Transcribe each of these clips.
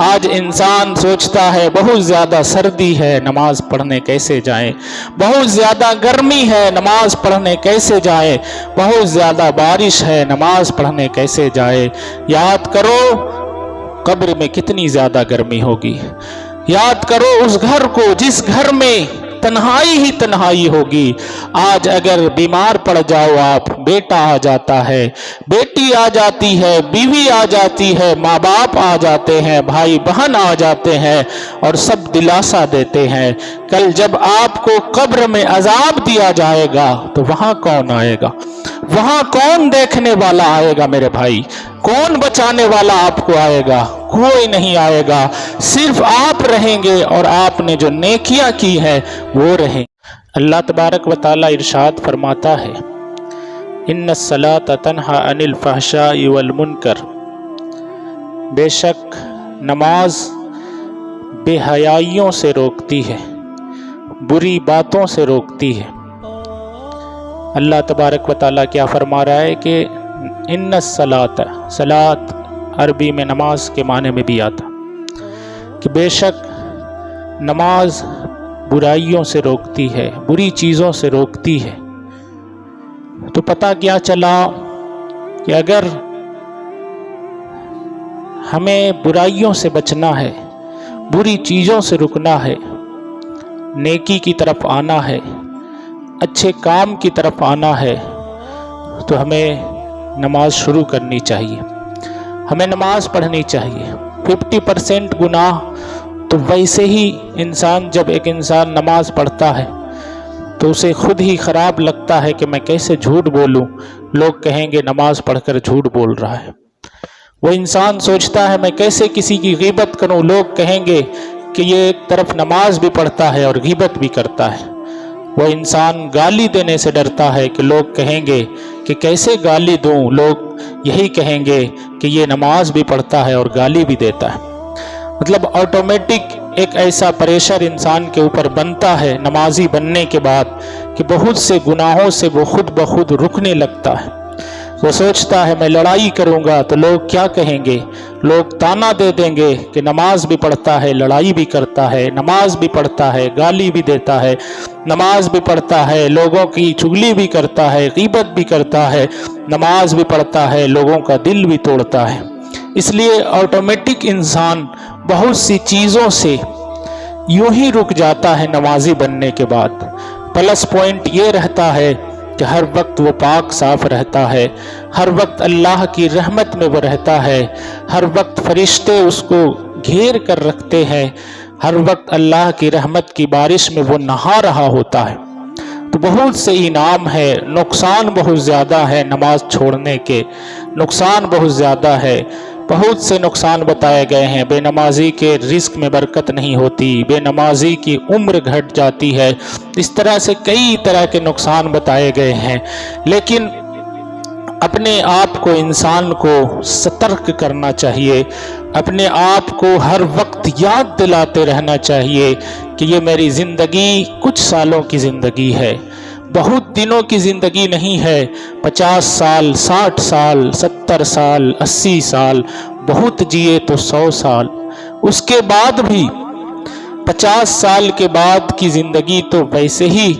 آج انسان سوچتا ہے بہت زیادہ سردی ہے نماز پڑھنے کیسے جائیں، بہت زیادہ گرمی ہے نماز پڑھنے کیسے جائیں، بہت زیادہ بارش ہے نماز پڑھنے کیسے جائیں۔ یاد کرو قبر میں کتنی زیادہ گرمی ہوگی، یاد کرو اس گھر کو جس گھر میں تنہائی ہی تنہائی ہوگی۔ آج اگر بیمار پڑ جاؤ آپ، بیٹا آ جاتا ہے، بیٹی آ جاتی ہے، بیوی آ جاتی ہے، ماں باپ آ جاتے ہیں، بھائی بہن آ جاتے ہیں اور سب دلاسا دیتے ہیں۔ کل جب آپ کو قبر میں عذاب دیا جائے گا تو وہاں کون آئے گا، وہاں کون دیکھنے والا آئے گا میرے بھائی، کون بچانے والا آپ کو آئے گا؟ کوئی نہیں آئے گا، صرف آپ رہیں گے اور آپ نے جو نیکیاں کی ہے وہ رہیں۔ اللہ تبارک و تعالی ارشاد فرماتا ہے ان الصلاۃ تنہی عن الفحشاء والمنکر، بے شک نماز بے حیائیوں سے روکتی ہے، بری باتوں سے روکتی ہے۔ اللہ تبارک و تعالی کیا فرما رہا ہے کہ ان الصلاۃ، صلاۃ عربی میں نماز کے معنی میں بھی آتا کہ بے شک نماز برائیوں سے روکتی ہے، بری چیزوں سے روکتی ہے۔ تو پتہ کیا چلا کہ اگر ہمیں برائیوں سے بچنا ہے، بری چیزوں سے رکنا ہے، نیکی کی طرف آنا ہے، اچھے کام کی طرف آنا ہے، تو ہمیں نماز شروع کرنی چاہیے، ہمیں نماز پڑھنی چاہیے۔ 50% گناہ تو ویسے ہی انسان، جب ایک انسان نماز پڑھتا ہے تو اسے خود ہی خراب لگتا ہے کہ میں کیسے جھوٹ بولوں، لوگ کہیں گے نماز پڑھ کر جھوٹ بول رہا ہے۔ وہ انسان سوچتا ہے میں کیسے کسی کی غیبت کروں، لوگ کہیں گے کہ یہ ایک طرف نماز بھی پڑھتا ہے اور غیبت بھی کرتا ہے۔ وہ انسان گالی دینے سے ڈرتا ہے کہ لوگ کہیں گے کہ کیسے گالی دوں، لوگ یہی کہیں گے کہ یہ نماز بھی پڑھتا ہے اور گالی بھی دیتا ہے۔ مطلب آٹومیٹک ایک ایسا پریشر انسان کے اوپر بنتا ہے نمازی بننے کے بعد کہ بہت سے گناہوں سے وہ خود بخود رکنے لگتا ہے۔ وہ سوچتا ہے میں لڑائی کروں گا تو لوگ کیا کہیں گے، لوگ تانا دے دیں گے کہ نماز بھی پڑھتا ہے، لڑائی بھی کرتا ہے، نماز بھی پڑھتا ہے، گالی بھی دیتا ہے، نماز بھی پڑھتا ہے، لوگوں کی چغلی بھی کرتا ہے، غیبت بھی کرتا ہے، نماز بھی پڑھتا ہے، لوگوں کا دل بھی توڑتا ہے۔ اس لیے آٹومیٹک انسان بہت سی چیزوں سے یوں ہی رک جاتا ہے نمازی بننے کے بعد۔ پلس پوائنٹ یہ رہتا ہے کہ ہر وقت وہ پاک صاف رہتا ہے، ہر وقت اللہ کی رحمت میں وہ رہتا ہے، ہر وقت فرشتے اس کو گھیر کر رکھتے ہیں، ہر وقت اللہ کی رحمت کی بارش میں وہ نہا رہا ہوتا ہے۔ تو بہت سے انعام ہے، نقصان بہت زیادہ ہے نماز چھوڑنے کے، نقصان بہت زیادہ ہے۔ بہت سے نقصان بتائے گئے ہیں، بے نمازی کے رزق میں برکت نہیں ہوتی، بے نمازی کی عمر گھٹ جاتی ہے، اس طرح سے کئی طرح کے نقصان بتائے گئے ہیں۔ لیکن اپنے آپ کو، انسان کو سترک کرنا چاہیے، اپنے آپ کو ہر وقت یاد دلاتے رہنا چاہیے کہ یہ میری زندگی کچھ سالوں کی زندگی ہے، بہت دنوں کی زندگی نہیں ہے۔ 50 سال، 60 سال، 70 سال، 80 سال، بہت جیے تو 100 سال، اس کے بعد بھی 50 سال کے بعد کی زندگی تو ویسے ہی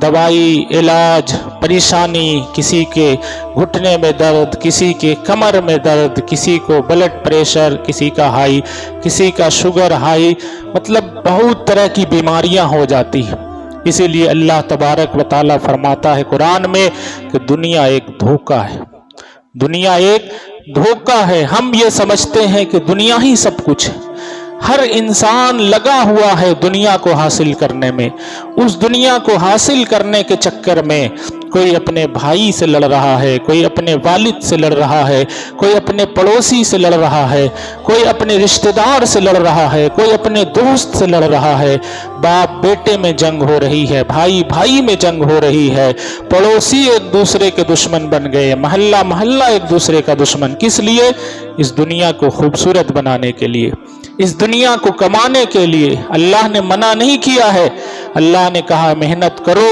دوائی، علاج، پریشانی، کسی کے گھٹنے میں درد، کسی کے کمر میں درد، کسی کو بلڈ پریشر، کسی کا ہائی، کسی کا شوگر ہائی، مطلب بہت طرح کی بیماریاں ہو جاتی ہیں۔ اسی لیے اللہ تبارک و تعالی فرماتا ہے قرآن میں کہ دنیا ایک دھوکہ ہے، دنیا ایک دھوکہ ہے۔ ہم یہ سمجھتے ہیں کہ دنیا ہی سب کچھ ہے، ہر انسان لگا ہوا ہے دنیا کو حاصل کرنے میں۔ اس دنیا کو حاصل کرنے کے چکر میں کوئی اپنے بھائی سے لڑ رہا ہے، کوئی اپنے والد سے لڑ رہا ہے، کوئی اپنے پڑوسی سے لڑ رہا ہے، کوئی اپنے رشتہ دار سے لڑ رہا ہے، کوئی اپنے دوست سے لڑ رہا ہے۔ باپ بیٹے میں جنگ ہو رہی ہے، بھائی بھائی میں جنگ ہو رہی ہے، پڑوسی ایک دوسرے کے دشمن بن گئے، محلہ محلہ ایک دوسرے کا دشمن۔ کس لیے؟ اس دنیا کو خوبصورت بنانے کے لیے، اس دنیا کو کمانے کے لیے۔ اللہ نے منع نہیں کیا ہے، اللہ نے کہا محنت کرو،